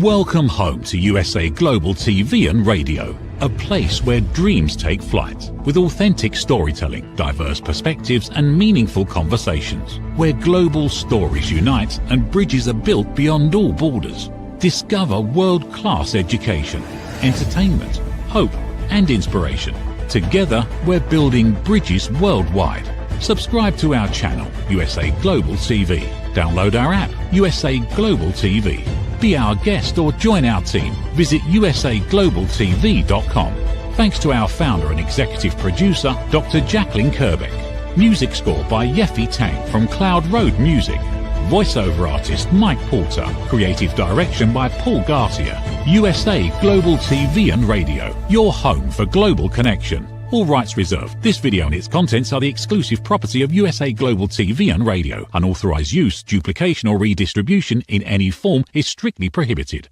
Welcome home to USA Global TV and Radio, a place where dreams take flight, with authentic storytelling, diverse perspectives and meaningful conversations, where global stories unite and bridges are built beyond all borders. Discover world-class education, entertainment, hope and inspiration. Together, we're building bridges worldwide. Subscribe to our channel, USA Global TV. Download our app, USA Global TV. Be our guest or join our team. Visit usaglobaltv.com. Thanks to our founder and executive producer, Dr. Jacalyn Kerbeck. Music score by Yeffy Tang from Cloud Road Music. Voiceover artist Mike Porter. Creative direction by Paul Garcia. USA Global TV and Radio. Your home for global connection. All rights reserved. This video and its contents are the exclusive property of USA Global TV and Radio. Unauthorized use, duplication or redistribution in any form is strictly prohibited.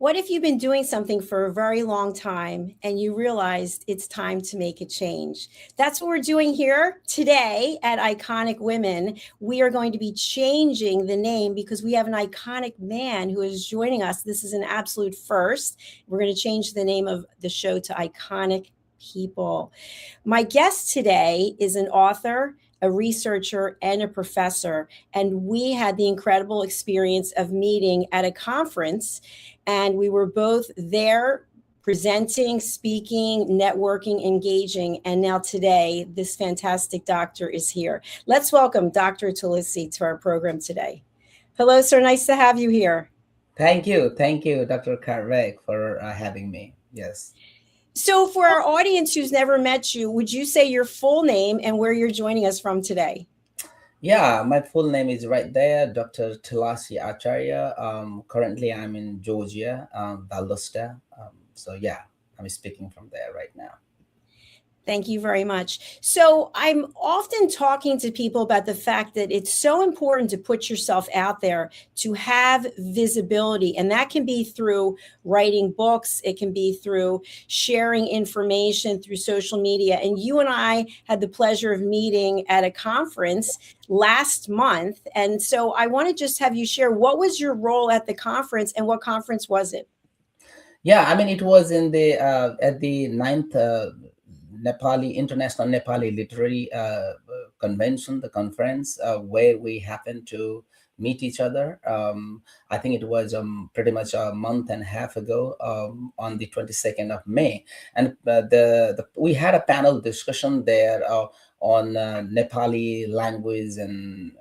What if you've been doing something for a very long time and you realized it's time to make a change? That's what we're doing here today at Iconic Women. We are going to be changing the name because we have an iconic man who is joining us. This is an absolute first. We're going to change the name of the show to Iconic People. My guest today is an author, a researcher, and a professor. And we had the incredible experience of meeting at a conference. And we were both there presenting, speaking, networking, engaging. And now today, this fantastic doctor is here. Let's welcome Dr. Tulasi to our program today. Hello, sir. Nice to have you here. Thank you. Thank you, Dr. Kerbeck, for having me. Yes. So for our audience who's never met you, would you say your full name and where you're joining us from today? Yeah, my full name is right there, Dr. Tulasi Acharya. Currently, I'm in Georgia, Valdosta. So yeah, I'm speaking from there right now. Thank you very much. So I'm often talking to people about the fact that it's so important to put yourself out there, to have visibility. And that can be through writing books. It can be through sharing information through social media. And you and I had the pleasure of meeting at a conference last month. And so I want to just have you share, what was your role at the conference and what conference was it? Yeah, I mean, it was in the at the 9th International Nepali Literary Convention, the conference, where we happened to meet each other. I think it was pretty much a month and a half ago, on the 22nd of May. And we had a panel discussion there on Nepali language and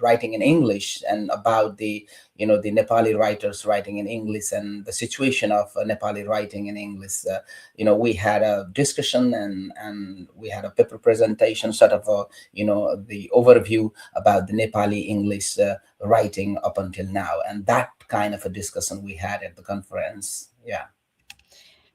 writing in English, and about the Nepali writers writing in English and the situation of Nepali writing in English. We had a discussion and we had a paper presentation, sort of the overview about the Nepali English writing up until now, and that kind of a discussion we had at the conference. Yeah.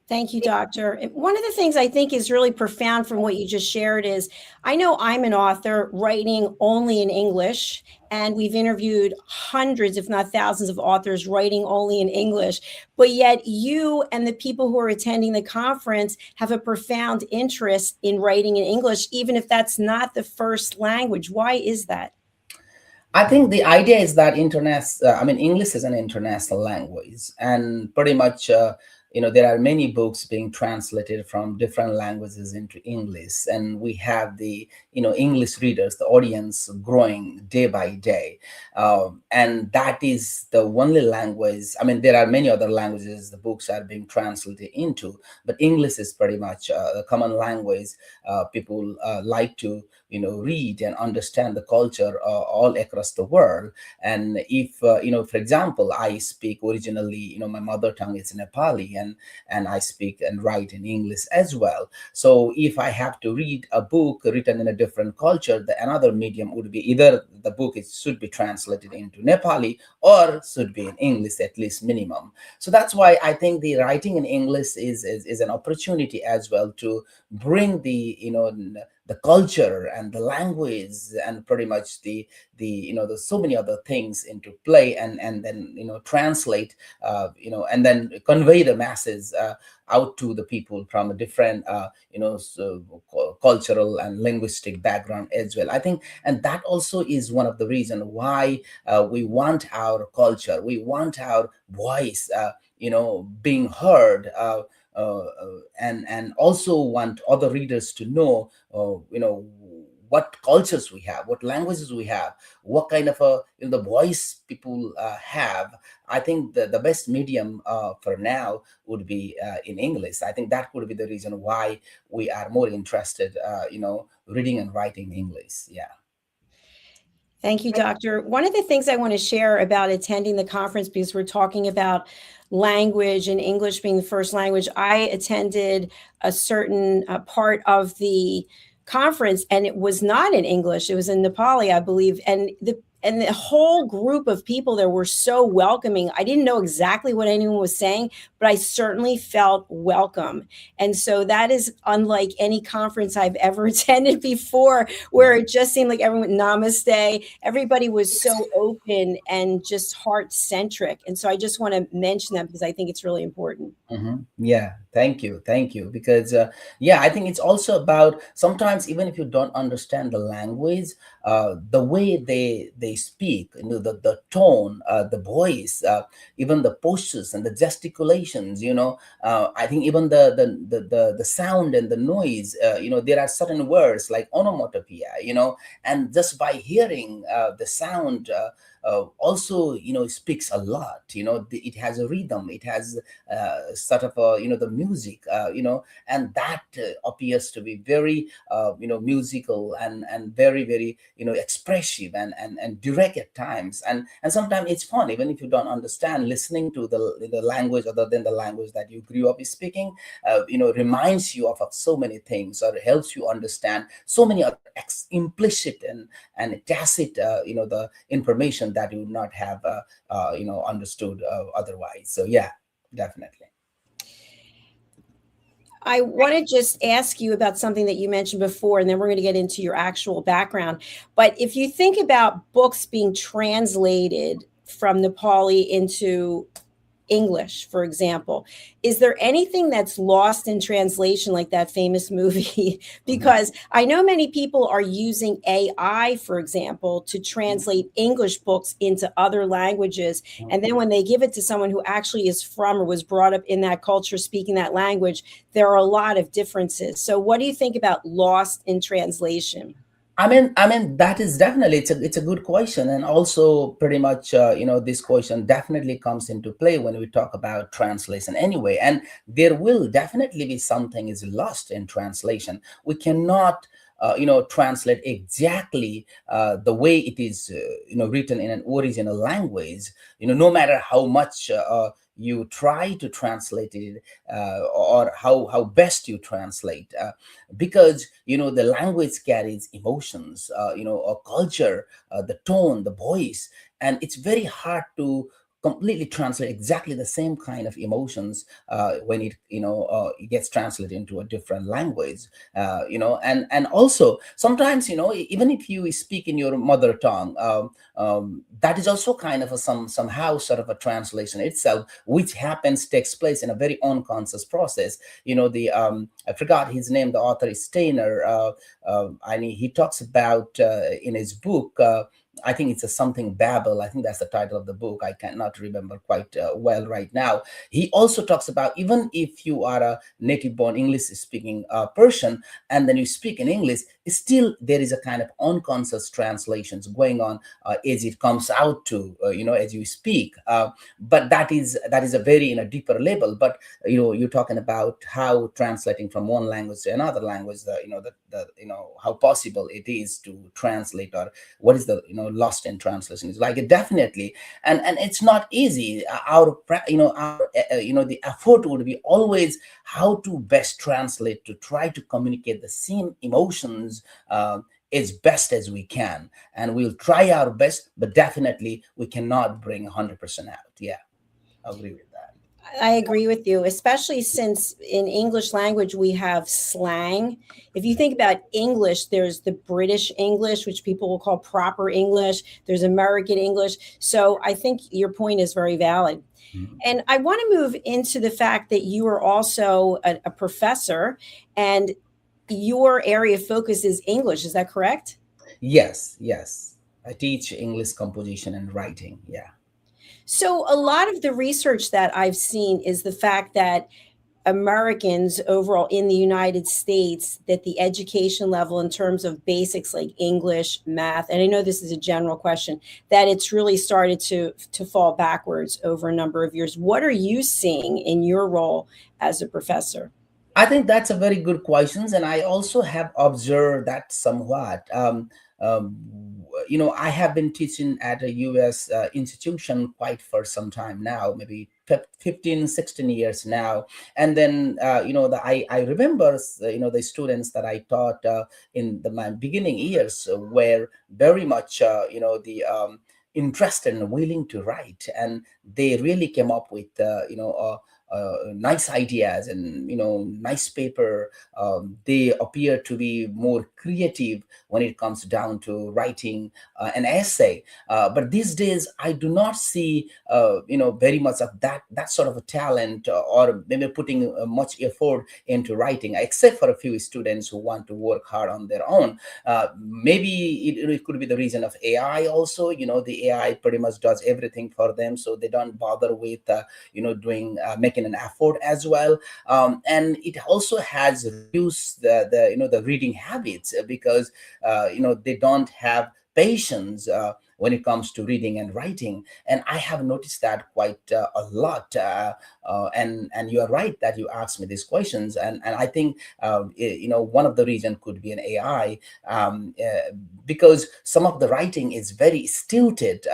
Thank you, Doctor. One of the things I think is really profound from what you just shared is, I know I'm an author writing only in English, and we've interviewed hundreds, if not thousands, of authors writing only in English, but yet you and the people who are attending the conference have a profound interest in writing in English, even if that's not the first language. Why is that? I think the idea is that English is an international language, and pretty much there are many books being translated from different languages into English, and we have the English readers, the audience, growing day by day, and that is the only language. I mean, there are many other languages the books are being translated into, but English is pretty much the common language. People like to read and understand the culture all across the world. And if for example, I speak originally, my mother tongue is Nepali, and I speak and write in English as well. So if I have to read a book written in a different culture, another medium would be either the book should be translated into Nepali or should be in English, at least minimum. So that's why I think the writing in English is an opportunity as well to bring the the culture and the language and pretty much the so many other things into play, and then translate, and then convey the masses out to the people from a different cultural and linguistic background as well, I think. And that also is one of the reason why we want our culture, we want our voice being heard, and also want other readers to know what cultures we have, what languages we have, what kind of a the voice people have. I think the best medium for now would be in English. I think that could be the reason why we are more interested reading and writing English. Yeah. Thank you, Doctor. One of the things I want to share about attending the conference, because we're talking about language and English being the first language, I attended a certain part of the conference, and it was not in English. It was in Nepali, I believe. And the whole group of people there were so welcoming. I didn't know exactly what anyone was saying, but I certainly felt welcome. And so that is unlike any conference I've ever attended before, where it just seemed like everyone, namaste, everybody was so open and just heart-centric. And so I just want to mention that because I think it's really important. Yeah, thank you. Because yeah, I think it's also about sometimes even if you don't understand the language, the way they speak, the tone, the voice, even the postures and the gesticulations. I think even the sound and the noise. There are certain words like onomatopoeia. And just by hearing the sound. Also speaks a lot. It has a rhythm, it has sort of the music, and that appears to be very musical and very very expressive and direct at times, and sometimes it's fun even if you don't understand. Listening to the language other than the language that you grew up speaking reminds you of so many things, or helps you understand so many other implicit and tacit the information that you would not have understood otherwise. So yeah, definitely. I want to just ask you about something that you mentioned before, and then we're going to get into your actual background. But if you think about books being translated from Nepali into English, for example, is there anything that's lost in translation, like that famous movie? Because I know many people are using AI, for example, to translate English books into other languages. And then when they give it to someone who actually is from or was brought up in that culture, speaking that language, there are a lot of differences. So what do you think about lost in translation? I mean, that is definitely it's a good question, and also pretty much this question definitely comes into play when we talk about translation anyway. And there will definitely be something is lost in translation. We cannot translate exactly the way it is written in an original language. No matter how much you try to translate it, or how best you translate, because the language carries emotions, a culture, the tone, the voice, and it's very hard to completely translate exactly the same kind of emotions when it gets translated into a different language. And also sometimes even if you speak in your mother tongue, that is also kind of somehow sort of a translation itself, which takes place in a very unconscious process. The I forgot his name, the author is Steiner, and he talks about in his book, I think it's a something Babel. I think that's the title of the book. I cannot remember quite well right now. He also talks about even if you are a native born English speaking person, and then you speak in English, still there is a kind of unconscious translations going on as it comes out to as you speak. But that is a very in a deeper level. But you're talking about how translating from one language to another language, how possible it is to translate, or what is the lost in translation is like. It definitely, and it's not easy. The effort would be always how to best translate, to try to communicate the same emotions as best as we can, and we'll try our best, but definitely we cannot bring 100% out. Yeah, I agree with that. I agree with you, especially since in English language we have slang. If you think about English, there's the British English, which people will call proper English. There's American English. So I think your point is very valid. Mhm. And I want to move into the fact that you are also a professor and your area of focus is English. Is that correct? Yes, yes. I teach English composition and writing. Yeah. So, a lot of the research that I've seen is the fact that Americans overall in the United States, that the education level in terms of basics like English, math, and I know this is a general question, that it's really started to fall backwards over a number of years. What are you seeing in your role as a professor? I think that's a very good questions, and I also have observed that somewhat. I have been teaching at a U.S. Institution quite for some time now, maybe 15, 16 years now. And then, I remember, the students that I taught in my beginning years were very much, the interested and willing to write, and they really came up with, nice ideas and nice paper. They appear to be more creative when it comes down to writing an essay. But these days, I do not see very much of that sort of a talent, or maybe putting much effort into writing, except for a few students who want to work hard on their own. Maybe it could be the reason of AI also. The AI pretty much does everything for them, so they don't bother with doing making an effort as well. And it also has reduced the reading habits, because they don't have patience when it comes to reading and writing. And I have noticed that quite a lot. And you are right that you asked me these questions, and I think one of the reasons could be an AI, because some of the writing is very stilted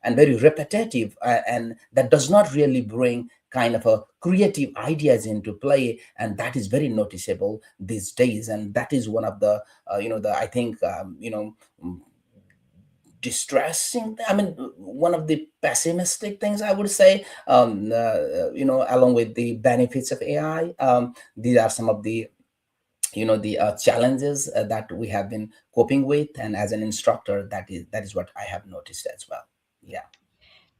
and very repetitive, and that does not really bring kind of a creative ideas into play, and that is very noticeable these days. And that is one of the I think distressing, I mean, one of the pessimistic things I would say, along with the benefits of AI. These are some of the the challenges that we have been coping with, and as an instructor, that is what I have noticed as well. Yeah.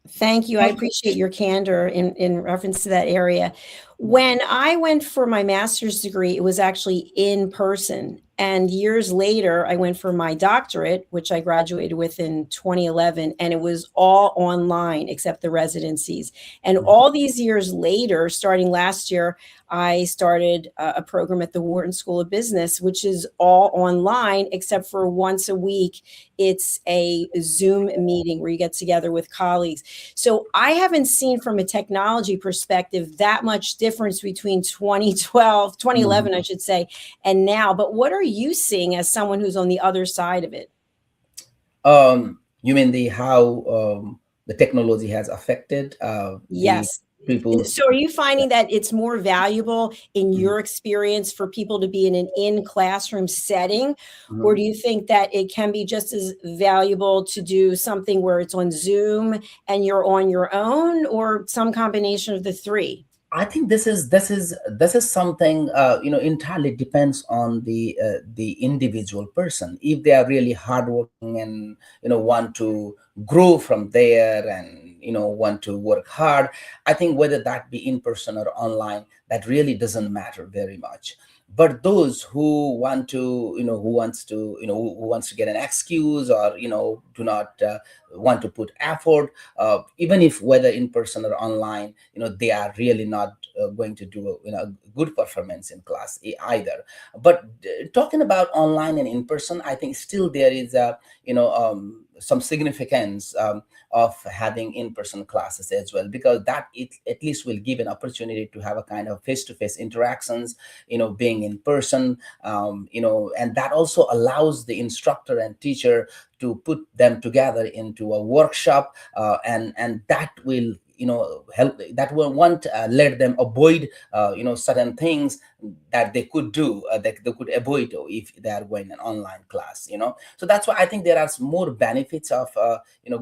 Thank you. I appreciate your candor in reference to that area. When I went for my master's degree, it was actually in person. And years later, I went for my doctorate, which I graduated with in 2011, and it was all online except the residencies. And all these years later, starting last year, I started a program at the Wharton School of Business, which is all online except for once a week. It's a Zoom meeting where you get together with colleagues. So I haven't seen from a technology perspective that much difference between 2012, 2011, I should say, and now. But what are you seeing as someone who's on the other side of it? You mean the how the technology has affected the Yes. people's. So are you finding that it's more valuable in your experience for people to be in an in-classroom setting? Or Mhm. do you think that it can be just as valuable to do something where it's on Zoom and you're on your own, or some combination of the three? I think this is something entirely depends on the individual person. If they are really hardworking and want to grow from there, and want to work hard, I think whether that be in person or online, that really doesn't matter very much. But those who want to who wants to get an excuse, or do not want to put effort, even if whether in person or online, they are really not going to do a good performance in class either. But talking about online and in person, I think still there is a some significance of having in-person classes as well, because that it at least will give an opportunity to have a kind of face-to-face interactions, being in person, and that also allows the instructor and teacher to put them together into a workshop, and that will help, that will want let them avoid certain things that they could do, that they could avoid if they are going an online class. So that's why I think there are more benefits of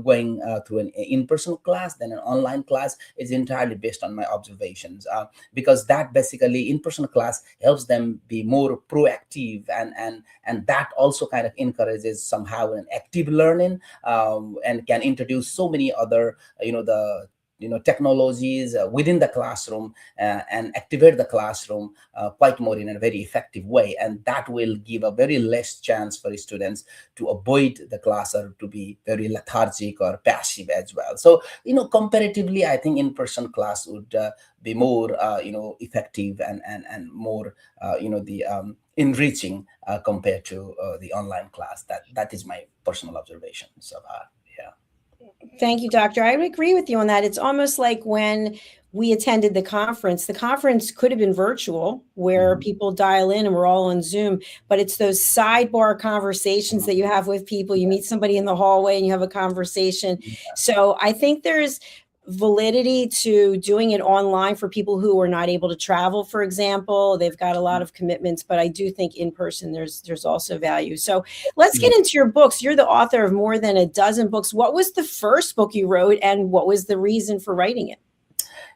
going through an in-person class than an online class. Is entirely based on my observations, because that basically in-person class helps them be more proactive, and that also kind of encourages somehow an active learning, and can introduce so many other the technologies within the classroom, and activate the classroom quite more in a very effective way, and that will give a very less chance for students to avoid the class or to be very lethargic or passive as well. So comparatively, I think in-person class would be more effective, and more the enriching compared to the online class. That is my personal observation. So yeah. Thank you, Doctor. I would agree with you on that. It's almost like when we attended the conference could have been virtual, where people dial in and we're all on Zoom, but it's those sidebar conversations that you have with people. You meet somebody in the hallway and you have a conversation. So I think there's validity to doing it online for people who are not able to travel, for example. They've got a lot of commitments, but I do think in person there's also value. So let's get into your books. You're the author of more than a dozen books. What was the first book you wrote, and what was the reason for writing it?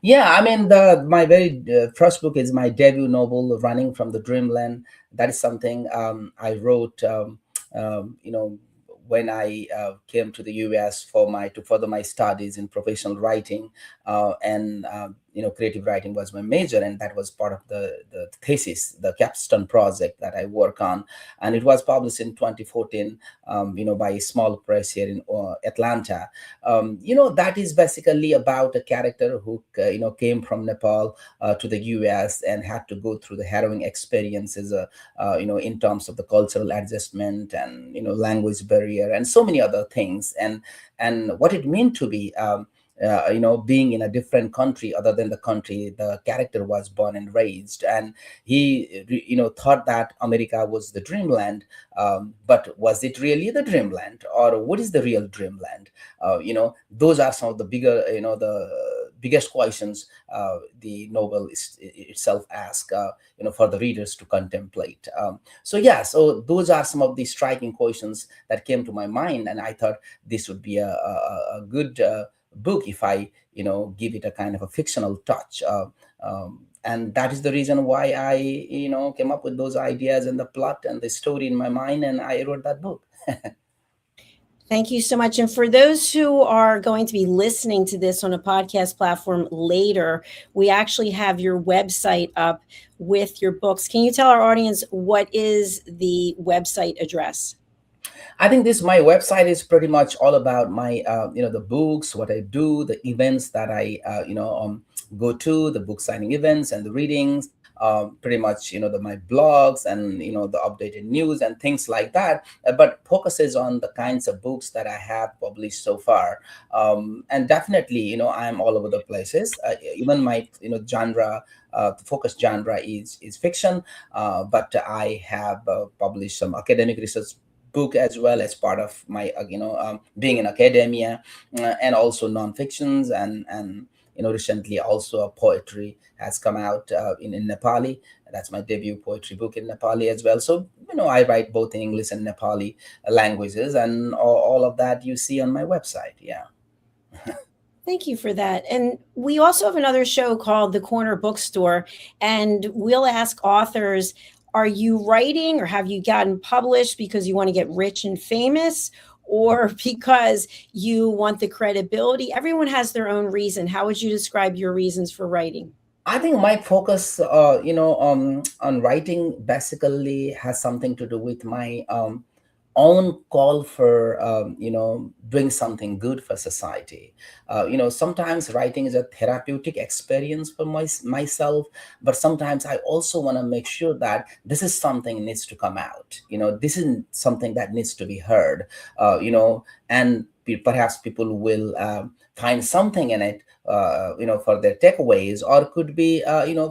Yeah, I mean, my very first book is my debut novel, Running from the Dreamland. That is something I wrote when I came to the US to further my studies in professional writing, and creative writing was my major, and that was part of the thesis, the capstone project that I work on, and it was published in 2014, by a small press here in Atlanta. That is basically about a character who came from Nepal to the US and had to go through the harrowing experiences, in terms of the cultural adjustment and language barrier and so many other things, and what it meant to be being in a different country other than the country the character was born and raised. And he thought that America was the dreamland, but was it really the dreamland, or what is the real dreamland? Those are some of the bigger the biggest questions the novel itself asks for the readers to contemplate. So those are some of the striking questions that came to my mind, and I thought this would be a good book if I give it a kind of a fictional touch, and that is the reason why I came up with those ideas and the plot and the story in my mind, and I wrote that book. Thank you so much. And for those who are going to be listening to this on a podcast platform later, we actually have your website up with your books. Can you tell our audience what is the website address? I think my website is pretty much all about my the books, what I do, the events that I go to, the book signing events and the readings, pretty much my blogs and the updated news and things like that, but focuses on the kinds of books that I have published so far. And definitely I'm all over the places. Even my genre, focus genre is fiction, but I have published some academic research book as well as part of my being in academia, and also non-fictions, and recently also a poetry has come out in Nepali. That's my debut poetry book in Nepali as well. So I write both in English and Nepali languages, and all of that you see on my website. Yeah. Thank you for that. And we also have another show called The Corner Bookstore, and we'll ask authors, are you writing or have you gotten published because you want to get rich and famous, or because you want the credibility? Everyone has their own reason. How would you describe your reasons for writing? I think my focus, on writing basically has something to do with my own call for doing something good for society. Sometimes writing is a therapeutic experience for myself, but sometimes I also want to make sure that this is something needs to come out. This is something that needs to be heard. And perhaps people will find something in it for their takeaways, or could be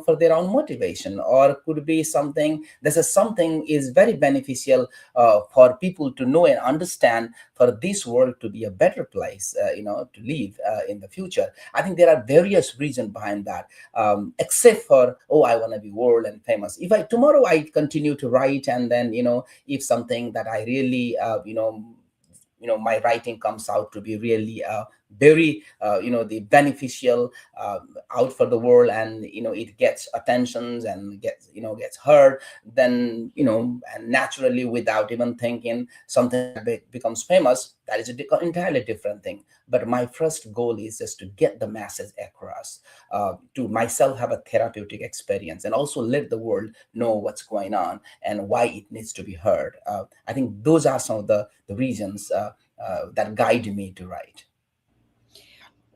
for their own motivation, or could be something, this is something is very beneficial for people to know and understand, for this world to be a better place to live in the future. I think there are various reasons behind that, except for, oh, I want to be world and famous. If I tomorrow I continue to write, and then if something that I really my writing comes out to be really very the beneficial out for the world, and it gets attentions and gets heard, then and naturally, without even thinking, something becomes famous. That is entirely different thing. But my first goal is just to get the masses across, to myself have a therapeutic experience, and also let the world know what's going on and why it needs to be heard. I think those are some of the reasons that guide me to write.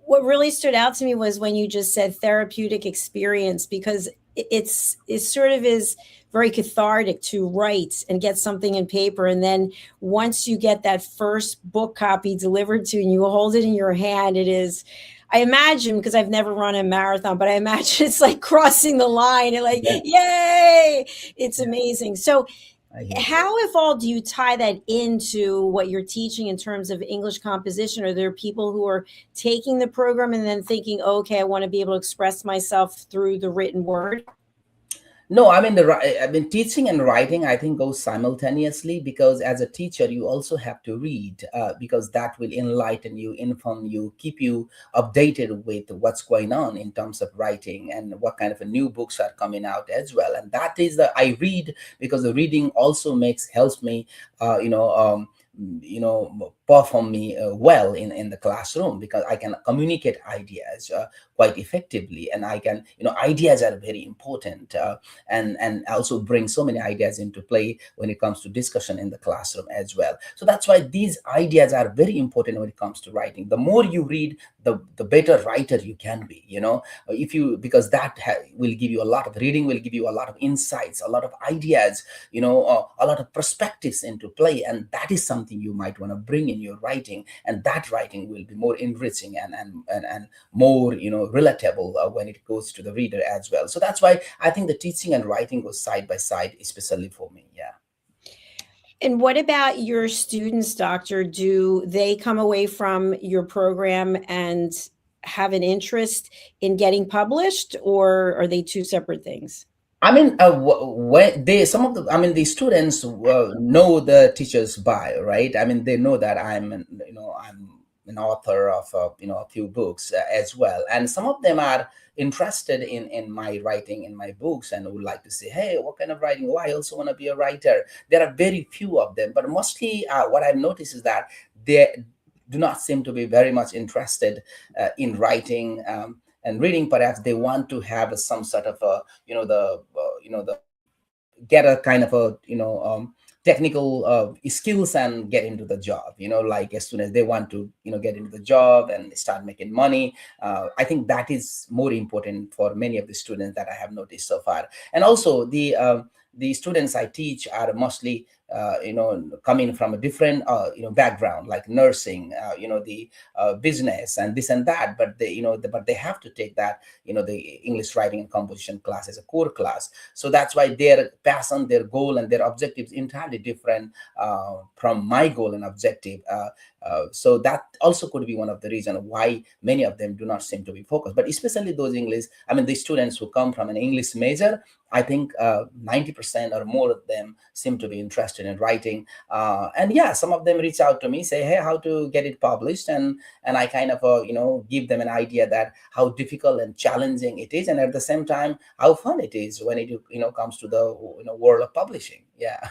What really stood out to me was when you just said therapeutic experience, because it sort of is very cathartic to write and get something in paper, and then once you get that first book copy delivered to you and you hold it in your hand, it is, I imagine, because I've never run a marathon, but I imagine it's like crossing the line and like, Yeah, yay, it's amazing. So I hear. how, if all, do you tie that into what you're teaching in terms of English composition? Are there people who are taking the program and then thinking, okay, I want to be able to express myself through the written word? No, I mean, teaching and writing, I think, goes simultaneously, because as a teacher, you also have to read, because that will enlighten you, inform you, keep you updated with what's going on in terms of writing, and what kind of new books are coming out as well. And that is I read, because the reading also helps me, perform me well in the classroom, because I can communicate ideas quite effectively, and I can, ideas are very important, and also bring so many ideas into play when it comes to discussion in the classroom as well. So that's why these ideas are very important when it comes to writing. The more you read, the better writer you can be, if you, because that will give you a lot of reading, will give you a lot of insights, a lot of ideas, a lot of perspectives into play, and that is something you might want to bring in your writing, and that writing will be more enriching and more relatable when it goes to the reader as well. So that's why I think the teaching and writing goes side by side, especially for me. Yeah. And what about your students, doctor? Do they come away from your program and have an interest in getting published, or are they two separate things? I mean, when they, some of the, I mean, the students know the teacher's bio, right? I mean, they know that I'm an author of, a few books as well. And some of them are interested in my writing, in my books, and would like to say, hey, what kind of writing? Oh, I also want to be a writer. There are very few of them, but mostly what I've noticed is that they do not seem to be very much interested in writing. And reading, perhaps they want to have some sort of a the get a kind of a technical skills and get into the job, like as soon as they want to get into the job and start making money. I think that is more important for many of the students that I have noticed so far. And also the students I teach are mostly coming from a different background, like nursing, the business and this and that, but but they have to take that the English writing and composition class as a core class. So that's why their passion, their goal, and their objectives entirely different from my goal and objective. So that also could be one of the reasons why many of them do not seem to be focused. But especially those the students who come from an English major, I think 90% or more of them seem to be interested in writing. And yeah, some of them reach out to me, say, hey, how to get it published? And I kind of, give them an idea that how difficult and challenging it is. And at the same time, how fun it is when it, comes to the world of publishing. Yeah.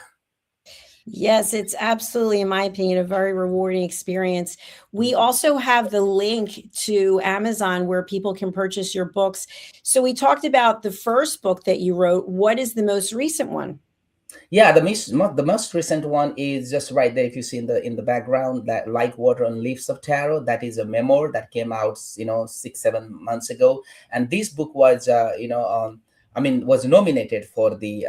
Yes, it's absolutely, in my opinion, a very rewarding experience. We also have the link to Amazon where people can purchase your books. So we talked about the first book that you wrote. What is the most recent one? Yeah, the most recent one is just right there. If you see in the background, that Like Water on Leaves of Taro, that is a memoir that came out 6-7 months ago. And this book was was nominated for the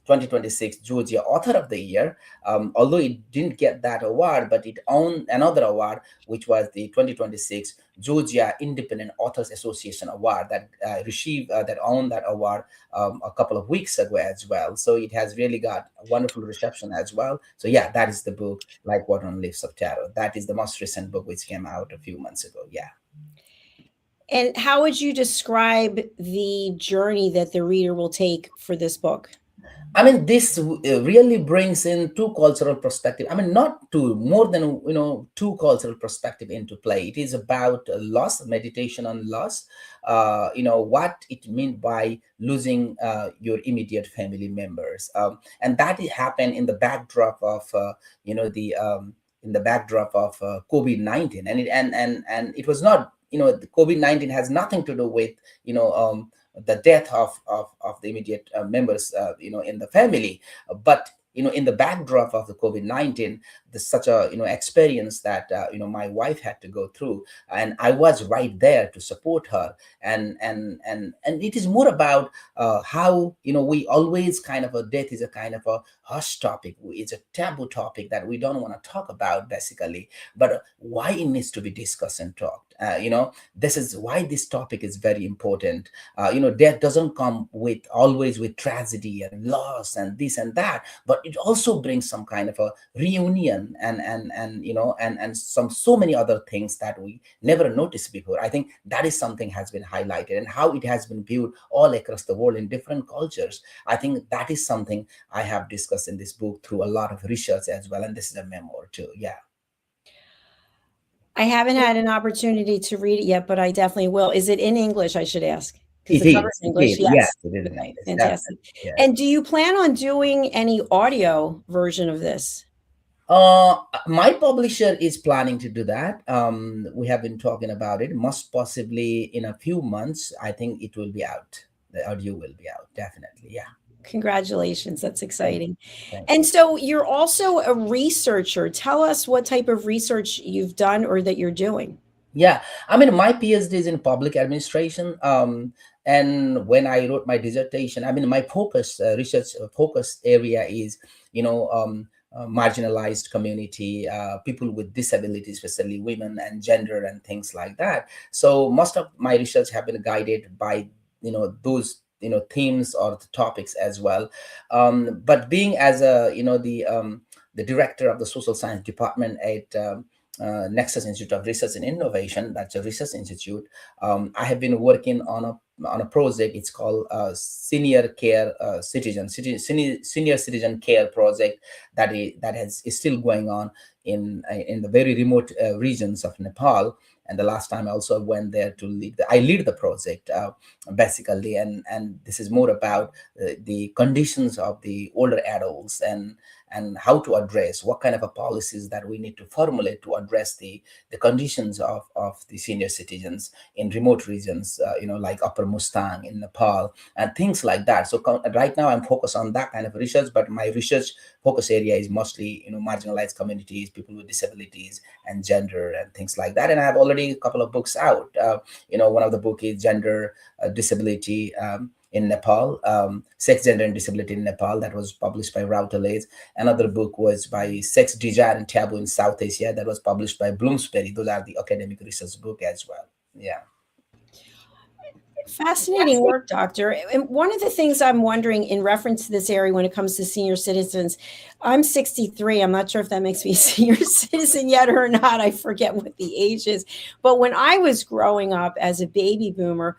2026 Georgia Author of the Year. Although it didn't get that award, but it owned another award, which was the 2026 Georgia Independent Authors Association Award that that owned that award a couple of weeks ago as well. So it has really got a wonderful reception as well. So yeah, that is the book, Like Water on Leaves of Taro. That is the most recent book which came out a few months ago. Yeah. And how would you describe the journey that the reader will take for this book? I mean, this really brings in two cultural perspective. I mean, not two, more than, two cultural perspective into play. It is about loss, meditation on loss. What it meant by losing your immediate family members, and that it happened in the backdrop of, the in the backdrop of COVID-19, and it was not, the COVID-19 has nothing to do with, the death of the immediate members, in the family, but in the backdrop of the COVID-19, there's such a experience that my wife had to go through, and I was right there to support her, and it is more about how we always kind of, a death is a kind of a hush topic. It's a taboo topic that we don't want to talk about basically, but why it needs to be discussed and talked. This is why this topic is very important. Death doesn't come with always with tragedy and loss and this and that, but it also brings some kind of a reunion and some so many other things that we never noticed before. I think that is something has been highlighted, and how it has been viewed all across the world in different cultures. I think that is something I have discussed in this book through a lot of research as well, and this is a memoir too. Yeah. I haven't had an opportunity to read it yet, but I definitely will. Is it in English, I should ask? Because It the cover is. is English. Yes, Yes. it is in Okay, English. fantastic. Definitely. Yeah. And do you plan on doing any audio version of this? My publisher is planning to do that. We have been talking about it. Most possibly in a few months, I think it will be out. The audio will be out. Definitely. Yeah. Congratulations. That's exciting. Thank And you. so you're also a researcher. Tell us what type of research you've done or that you're doing. Yeah, I mean, my PhD is in public administration. And when I wrote my dissertation, I mean, my research focus area is, marginalized community, people with disabilities, especially women and gender and things like that. So most of my research have been guided by, those, themes or the topics as well. But being as a, the director of the social science department at Nexus Institute of Research and Innovation, that's a research institute. I have been working on a project. It's called Senior Care Senior Citizen Care Project is still going on in the very remote regions of Nepal. And the last time I also went there to I lead the project basically, and this is more about the conditions of the older adults and how to address what kind of a policies that we need to formulate to address the conditions of the senior citizens in remote regions, like Upper Mustang in Nepal and things like that. So right now I'm focused on that kind of research, but my research focus area is mostly, marginalized communities, people with disabilities and gender and things like that. And I have already a couple of books out. One of the book is Gender, Disability, in Nepal, Sex, Gender, and Disability in Nepal, that was published by Routledge. Another book was by Sex, Desire, and Taboo in South Asia, that was published by Bloomsbury. Those are the academic research book as well. Yeah. Fascinating work, Doctor. And one of the things I'm wondering in reference to this area when it comes to senior citizens, I'm 63. I'm not sure if that makes me a senior citizen yet or not. I forget what the age is. But when I was growing up as a baby boomer,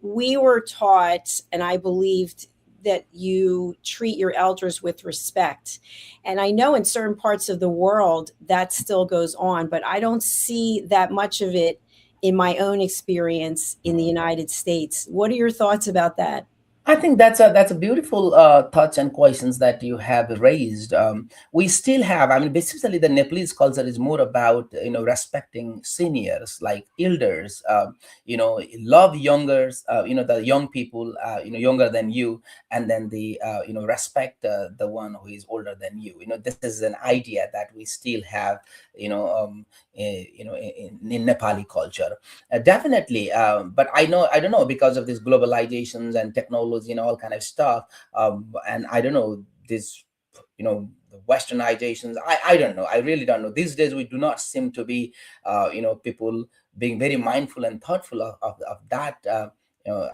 we were taught, and I believed, that you treat your elders with respect. And I know in certain parts of the world that still goes on, but I don't see that much of it in my own experience in the United States. What are your thoughts about that? I think that's a beautiful touch and questions that you have raised. We still have, I mean, basically the Nepalese culture is more about respecting seniors like elders. Love youngers. The young people. Younger than you, and then the respect the one who is older than you. This is an idea that we still have. in Nepali culture. Definitely, but I don't know, because of this globalizations and technology and all kind of stuff, and I don't know this, the westernizations. I don't know. I really don't know. These days we do not seem to be, people being very mindful and thoughtful of that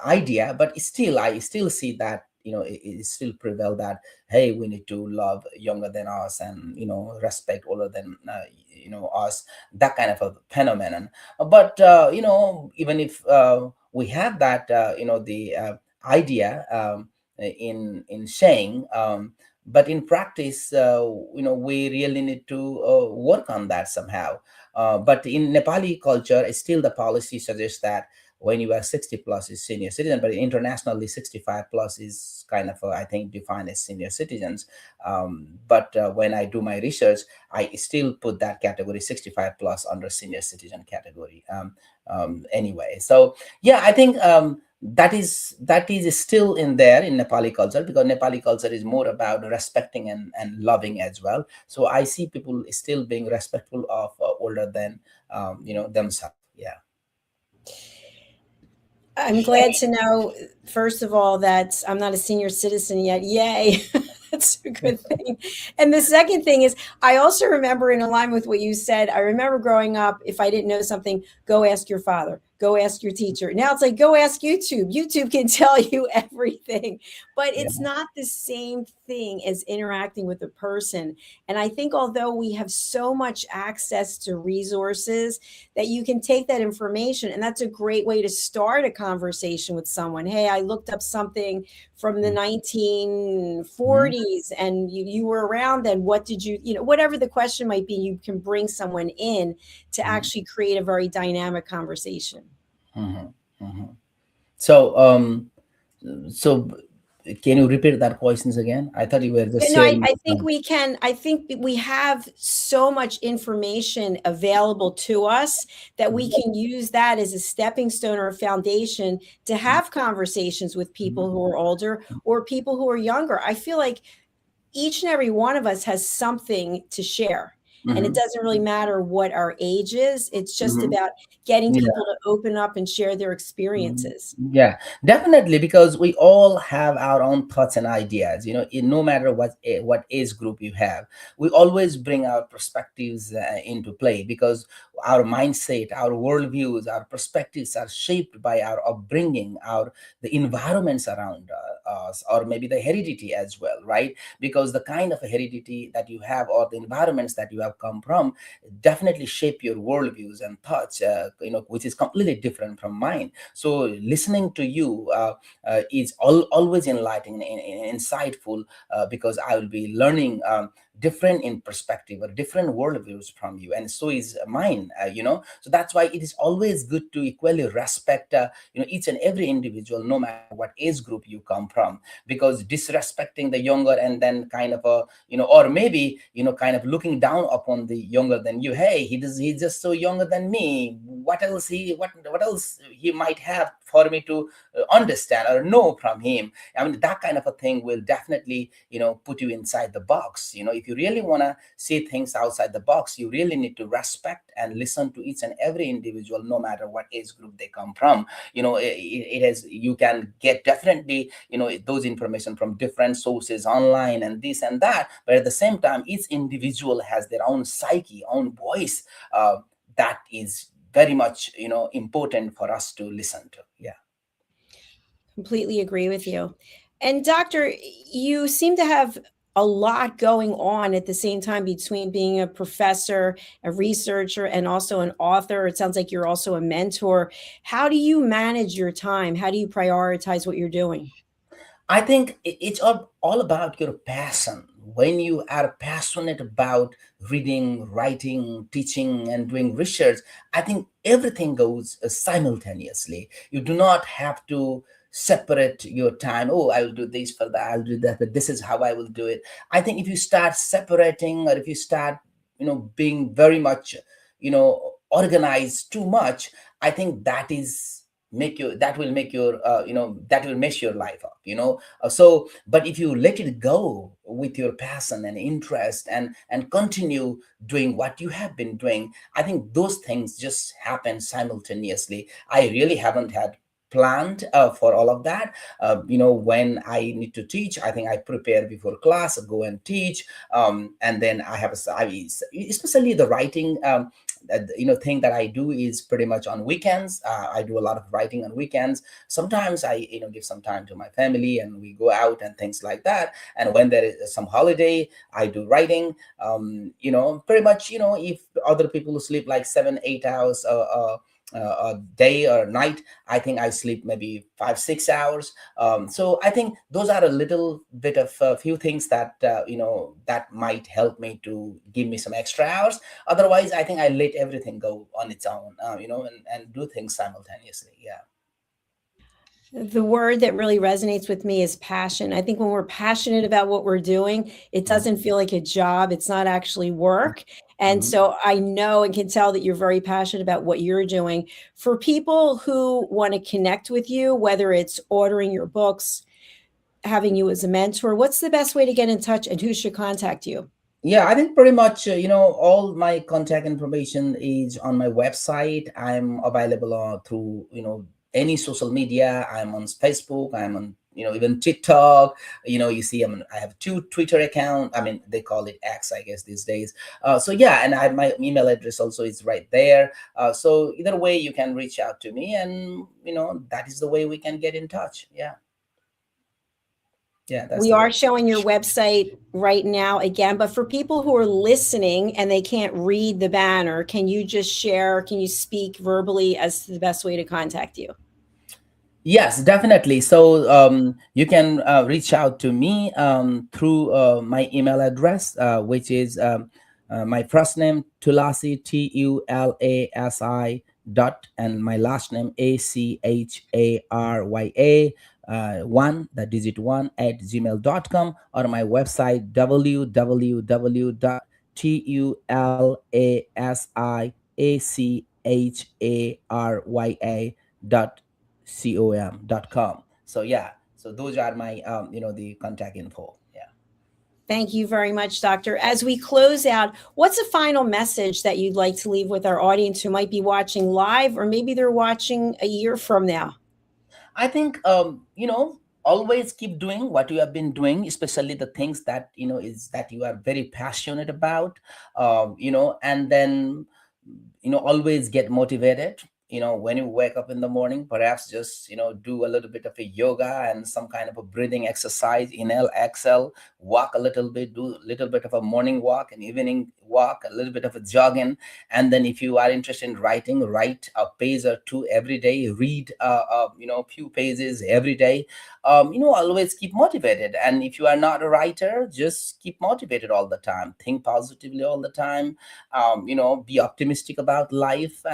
idea. But still, I still see that, it still prevail that, hey, we need to love younger than us, and respect older than us, that kind of a phenomenon. But even if we have that, the idea, in saying, but in practice, we really need to work on that somehow. But in Nepali culture, still the policy suggests that when you are 60 plus is senior citizen, but internationally 65 plus is kind of, I think, defined as senior citizens. But when I do my research, I still put that category 65 plus under senior citizen category. Anyway, so yeah, I think that is still in there in Nepali culture, because Nepali culture is more about respecting and loving as well. So I see people still being respectful of older than themselves. Yeah. I'm glad to know, first of all, that I'm not a senior citizen yet. Yay. That's a good thing. And the second thing is, I also remember, in line with what you said, I remember growing up, if I didn't know something, go ask your father, go ask your teacher. Now it's like, go ask YouTube. YouTube can tell you everything, but Yeah. it's not the same thing as interacting with a person. And I think, although we have so much access to resources, that you can take that information, and that's a great way to start a conversation with someone. Hey, I looked up something from the Mhm. 1940s, and you were around then. What did whatever the question might be, you can bring someone in to Mhm. actually create a very dynamic conversation. Mhm. Mhm. So, can you repeat that questions again? I thought you were just Yeah, no, I, sharing. I think we can. I think we have so much information available to us that we can use that as a stepping stone or a foundation to have conversations with people who are older or people who are younger. I feel like each and every one of us has something to share. And it Mhm. doesn't really matter what our age is. It's just Mhm. about getting Yeah. people to open up and share their Mhm. experiences. Yeah, definitely, because we all have our own thoughts and ideas. No matter what age group you have, we always bring our perspectives into play, because our mindset, our worldviews, our perspectives are shaped by our upbringing, the environments around us, or maybe the heredity as well, right? Because the kind of heredity that you have, or the environments that you have come from, definitely shape your worldviews and thoughts, which is completely different from mine. So listening to you is always enlightening and insightful, because I will be learning different in perspective or different worldviews from you, and so is mine. So that's why it is always good to equally respect each and every individual, no matter what age group you come from, because disrespecting the younger, and then kind of or maybe kind of looking down upon the younger than you, hey, he's just so younger than me, what else he might have for me to understand or know from him. I mean, that kind of a thing will definitely put you inside the box. If you really want to see things outside the box, you really need to respect and listen to each and every individual, no matter what age group they come from. It has, you can get definitely those information from different sources online and this and that, but at the same time, each individual has their own psyche, own voice, that is very much important for us to listen to. Yeah. Completely agree with you. And doctor, you seem to have a lot going on at the same time, between being a professor, a researcher, and also an author. It sounds like you're also a mentor. How do you manage your time? How do you prioritize what you're doing? I think it's all about your passion. When you are passionate about reading, writing, teaching, and doing research, I think everything goes simultaneously. You do not have to separate your time. Oh, I will do this for that, I'll do that, but this is how I will do it. I think if you start separating, or if you start, being very much, organized too much, I think that is make you that will make your that will mess your life up, so but if you let it go with your passion and interest, and continue doing what you have been doing, I think those things just happen simultaneously. I really haven't had planned for all of that. When I need to teach, I think I prepare before class, go and teach, and then especially the writing thing that I do is pretty much on weekends. I do a lot of writing on weekends. Sometimes I give some time to my family, and we go out and things like that. And when there is some holiday, I do writing. Pretty much, if other people sleep like 7-8 hours a day or night, I think I sleep maybe 5-6 hours. So I think those are a little bit of a few things that that might help me to give me some extra hours. Otherwise, I think I let everything go on its own, and do things simultaneously. Yeah. The word that really resonates with me is passion. I think when we're passionate about what we're doing, it doesn't feel like a job. It's not actually work. And Mhm. so I know and can tell that you're very passionate about what you're doing. For people who want to connect with you, whether it's ordering your books, having you as a mentor, what's the best way to get in touch and who should contact you? Yeah, I think pretty much, all my contact information is on my website. I'm available through, any social media. I'm on Facebook. I'm on, even TikTok. You see, I have two Twitter account. I mean, they call it X, I guess, these days. So yeah, and I have my email address also is right there. So either way, you can reach out to me, and that is the way we can get in touch. Yeah, yeah, that's We the way. are showing your website right now again, but for people who are listening and they can't read the banner, can you just share, can you speak verbally as to the best way to contact you? Yes, definitely. So you can reach out to me through my email address, which is my first name Tulasi, Tulasi, dot, and my last name Acharya, one, the digit one, at gmail.com, or my website www.tulasiacharya com. So yeah, so those are my the contact info. Yeah. Thank you very much, Doctor. As we close out, what's a final message that you'd like to leave with our audience who might be watching live, or maybe they're watching a year from now? I think always keep doing what you have been doing, especially the things that is that you are very passionate about. And then always get motivated. When you wake up in the morning, perhaps just do a little bit of a yoga and some kind of a breathing exercise, inhale, exhale, walk a little bit, do a little bit of a morning walk, an evening walk, a little bit of a jogging. And then if you are interested in writing, write a page or two every day, read a few pages every day. Always keep motivated. And if you are not a writer, just keep motivated all the time, think positively all the time, be optimistic about life,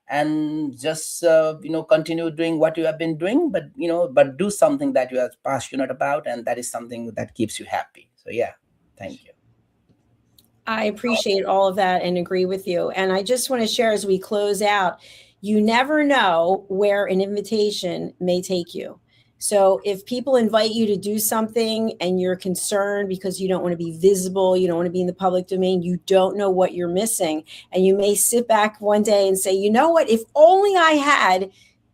and just continue doing what you have been doing, but do something that you are passionate about, and that is something that keeps you happy. So yeah, thank you. I appreciate all of that and agree with you. And I just want to share as we close out, you never know where an invitation may take you. So if people invite you to do something and you're concerned because you don't want to be visible, you don't want to be in the public domain, you don't know what you're missing. And you may sit back one day and say, you know what, if only I had,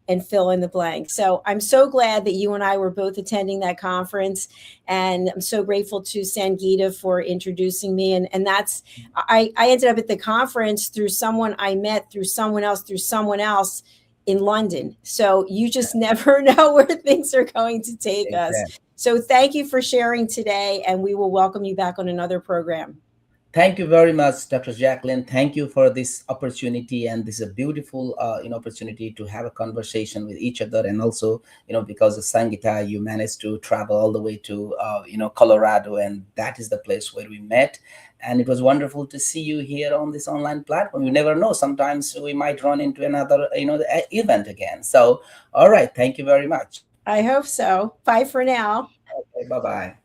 and fill in the blank. So I'm so glad that you and I were both attending that conference. And I'm so grateful to Sangeeta for introducing me. And that's, I ended up at the conference through someone I met, through someone else in London. So you just never know where things are going to take us. Exactly. So thank you for sharing today, and we will welcome you back on another program. Thank you very much, Dr. Jacalyn. Thank you for this opportunity, and this is a beautiful, opportunity to have a conversation with each other. And also, because of Sangita, you managed to travel all the way to, Colorado, and that is the place where we met. And it was wonderful to see you here on this online platform. You never know; sometimes we might run into another, event again. So, all right, thank you very much. I hope so. Bye for now. Okay, bye bye.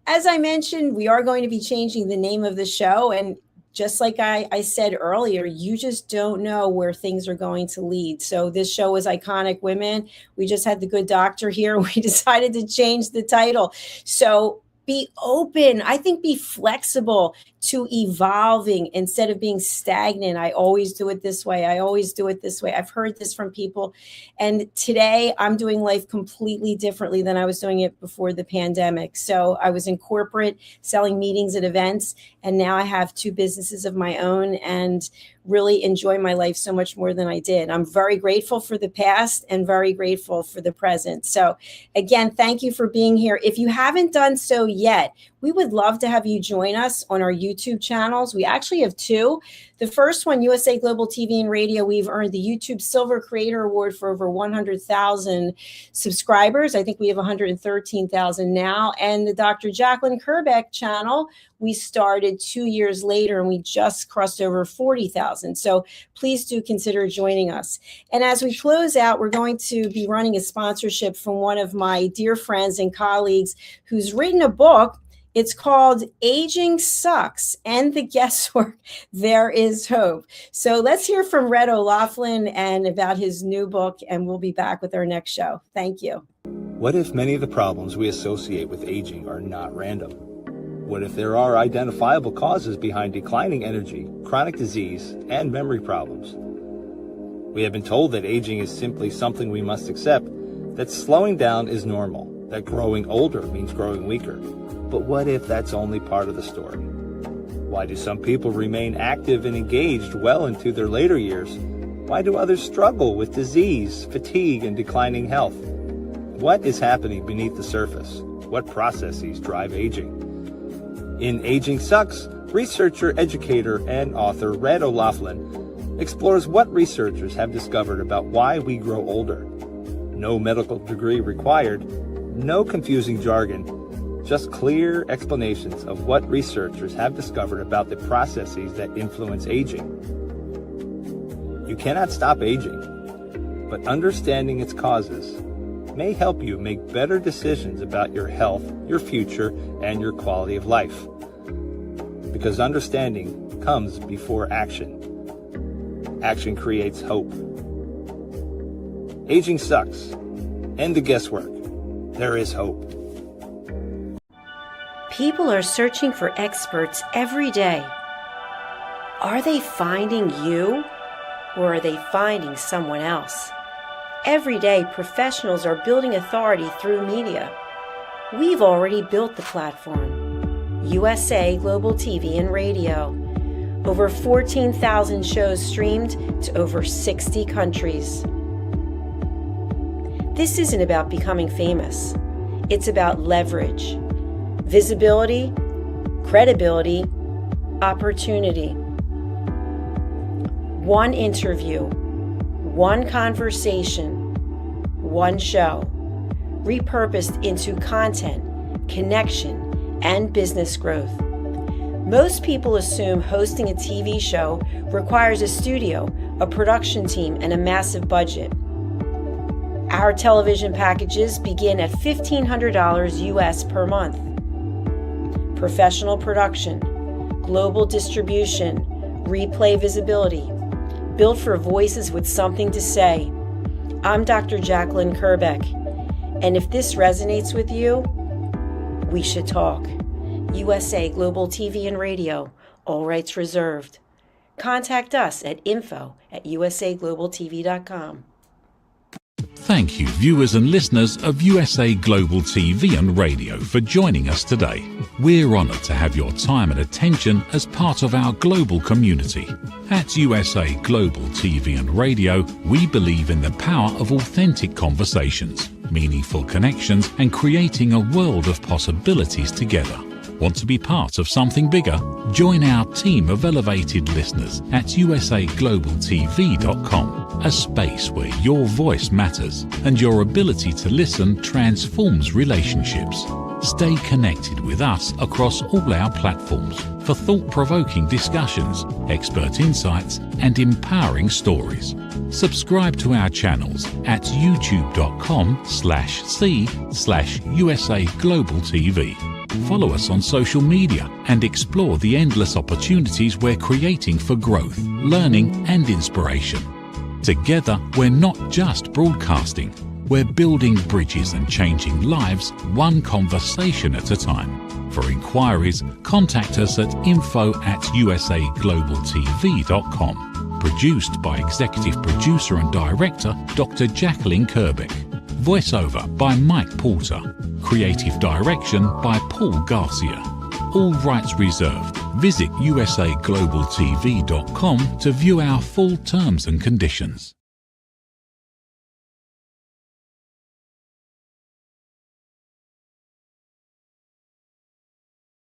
As I mentioned, we are going to be changing the name of the show. And just like I said earlier, you just don't know where things are going to lead. So this show is Iconic Women. We just had the good doctor here. We decided to change the title. So be open. I think be flexible to evolving instead of being stagnant. I always do it this way. I always do it this way. I've heard this from people. And today I'm doing life completely differently than I was doing it before the pandemic. So I was in corporate selling meetings at events, and now I have 2 businesses of my own and really enjoy my life so much more than I did. I'm very grateful for the past and very grateful for the present. So again, thank you for being here. If you haven't done so yet, we would love to have you join us on our YouTube channels. We actually have 2. The first one, USA Global TV and Radio, we've earned the YouTube Silver Creator Award for over 100,000 subscribers. I think we have 113,000 now. And the Dr. Jacalyn Kerbeck channel, we started 2 years later and we just crossed over 40,000. So please do consider joining us. And as we close out, we're going to be running a sponsorship from one of my dear friends and colleagues who's written a book. It's called Aging Sucks and the Guesswork, There is Hope. So let's hear from Red O'Loughlin and about his new book, and we'll be back with our next show. Thank you. What if many of the problems we associate with aging are not random? What if there are identifiable causes behind declining energy, chronic disease, and memory problems? We have been told that aging is simply something we must accept, that slowing down is normal, that growing older means growing weaker. But what if that's only part of the story? Why do some people remain active and engaged well into their later years? Why do others struggle with disease, fatigue, and declining health? What is happening beneath the surface? What processes drive aging? In Aging Sucks, researcher, educator, and author Red O'Loughlin explores what researchers have discovered about why we grow older. No medical degree required, no confusing jargon, just clear explanations of what researchers have discovered about the processes that influence aging. You cannot stop aging, but understanding its causes may help you make better decisions about your health, your future, and your quality of life. Because understanding comes before action. Action creates hope. Aging sucks. End the guesswork. There is hope. People are searching for experts every day. Are they finding you, or are they finding someone else? Every day, professionals are building authority through media. We've already built the platform. USA Global TV and Radio. Over 14,000 shows streamed to over 60 countries. This isn't about becoming famous. It's about leverage, visibility, credibility, opportunity. One interview, one conversation, one show, repurposed into content, connection, and business growth. Most people assume hosting a TV show requires a studio, a production team, and a massive budget. Our television packages begin at $1,500 US per month. Professional production, global distribution, replay visibility, built for voices with something to say. I'm Dr. Jacalyn Kerbeck, and if this resonates with you, we should talk. USA Global TV and Radio, all rights reserved. Contact us at info@usaglobaltv.com. Thank you, viewers and listeners of USA Global TV and Radio, for joining us today. We're honoured to have your time and attention as part of our global community. At USA Global TV and Radio, we believe in the power of authentic conversations, meaningful connections, and creating a world of possibilities together. Want to be part of something bigger? Join our team of elevated listeners at usaglobaltv.com, a space where your voice matters and your ability to listen transforms relationships. Stay connected with us across all our platforms for thought-provoking discussions, expert insights, and empowering stories. Subscribe to our channels at youtube.com/c/USA Global TV. Follow us on social media and explore the endless opportunities we're creating for growth, learning and inspiration. Together, we're not just broadcasting, we're building bridges and changing lives one conversation at a time. For inquiries, contact us at info@usaglobaltv.com. Produced by Executive Producer and Director Dr. Jacalyn Kerbeck. Voiceover by Mike Porter. Creative Direction by Paul Garcia. All rights reserved. Visit usaglobaltv.com to view our full terms and conditions.